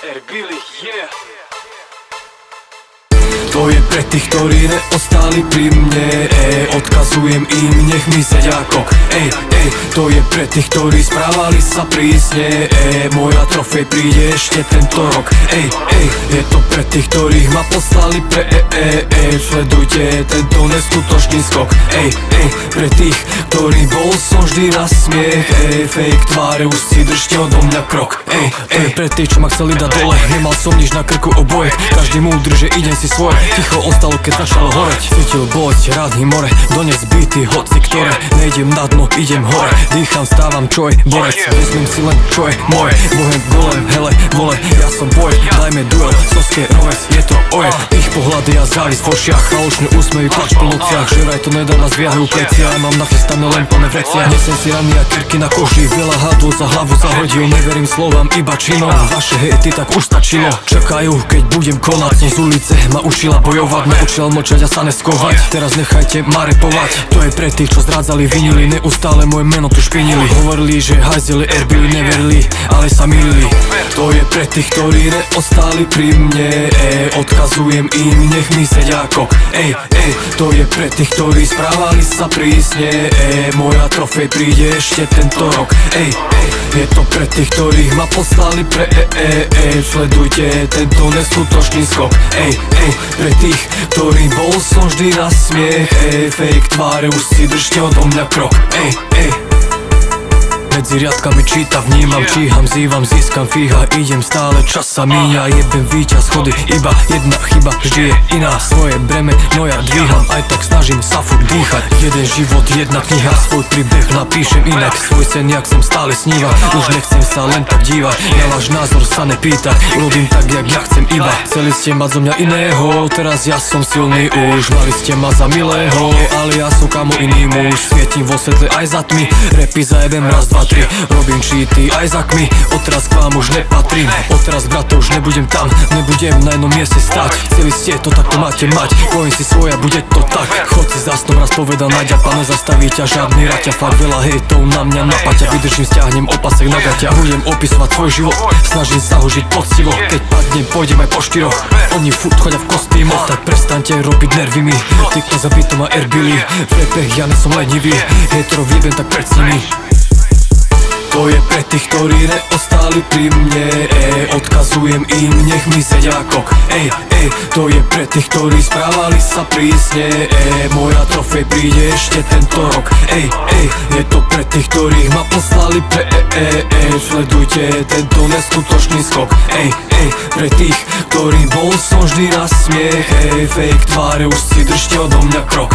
Billy, yeah. To je pre tých, ktorí neostali pri mne, odkazujem im, nech mi sedia kok. To je pre tých, ktorí správali sa prísne, moja trofej príde ešte tento rok. Je to pre tých, ktorých ma poslali sledujte tento neskutočný skok. Pre tých, ktorý bol som vždy na smiech, fake tváre, už si držte odo mňa krok. Pre tých, čo ma chceli dať dole, nemal som nič na krku oboje, každý múdry, že idem si svoje. Ticho ostalo, keď začalo horeť, cítil boť, radný more, dones byty, hoci ktoré, nejdem na dno, idem hore, dýcham, stávam, čo je borec, vezmem si len, čo je moje, bohem golem, hele, vole, ja som boj, dajme duel, soske, roves, je to oje, ich pohľady a závisť v očiach, falošné úsmevy, plač po nociach, že vraj to nedá, nás viahajú plecia, ja mám nachystané len plné vrecia, nesem si rany a kirky na koži, veľa hadov za hlavu zahodil, neverím slovám, iba činom, vaše hejty tak už stačilo, čakajú, keď budem konať, z ulice ma učila bojovať, naučila mlčať a sa neskovať, teraz nechajte ma repovať, to je pre tých, čo zrádzali, vinili, neustále moje meno tu špinili, hovorili, že hajzili, erbili, neverili, ale sa milili, to je pre tých, ktorí neostali pri mne, odkazujem im, nech mi sedia kok. To je pre tých, ktorí správali sa prísne, moja trofej príde ešte tento rok. Je to pre tých, ktorých ma poslali sledujte tento neskutočný skok. Pre tých, ktorý bol som vždy na smiech, fake tváre, už si držte odo mňa krok. Medzi riadkami čítam, vnímam, číham, zývam, získam, fíha, idem stále, čas sa míňa, jebem víťaz, chody, iba jedna chyba, vždy je iná, svoje breme, no ja dvíham, aj tak snažím sa furt dýchať, jeden život, jedna kniha, svoj príbeh napíšem inak, svoj sen, jak som stále sníval, už nechcem sa len tak dívať, ja váš názor sa nepýtať, urobím tak, jak ja chcem iba, chceli ste mať zo mňa iného, teraz ja som silný už, mali ste ma za milého, ale ja som kamo iný muž, svietím vo svetle aj za tmy, repy zajebem raz, dva, robím cheaty aj za kmy, odteraz k vám už nepatrím, odteraz brate už nebudem tam, nebudem na jednom mieste stať, chceli ste to, tak to máte mať, poviem si svoje, bude to tak, chod si za snom, raz povedal Naďa, pane zastaví ťa žiadny raťa, fakt veľa hejtov na mňa napaťa, vydržím, stiahnem opasek na gaťa, budem opisovať svoj život, snažím sa ho žiť poctivo, keď padnem, pôjdem aj po štyroch, oni furt chodia v kostýmoch, tak prestaňte robiť nervy mi, ty kto zabí to ma erbili, v repech ja nesom lenivý, hejterov jebem tak pred nimi. To je pre tých, ktorí neostali pri mne, odkazujem im, nech mi sedia kok. To je pre tých, ktorí správali sa prísne, moja trofej príde ešte tento rok. Je to pre tých, ktorých ma poslali sledujte tento neskutočný skok. Pre tých, ktorý bol som vždy na smiech, fake tváre, už si držte odo mňa krok.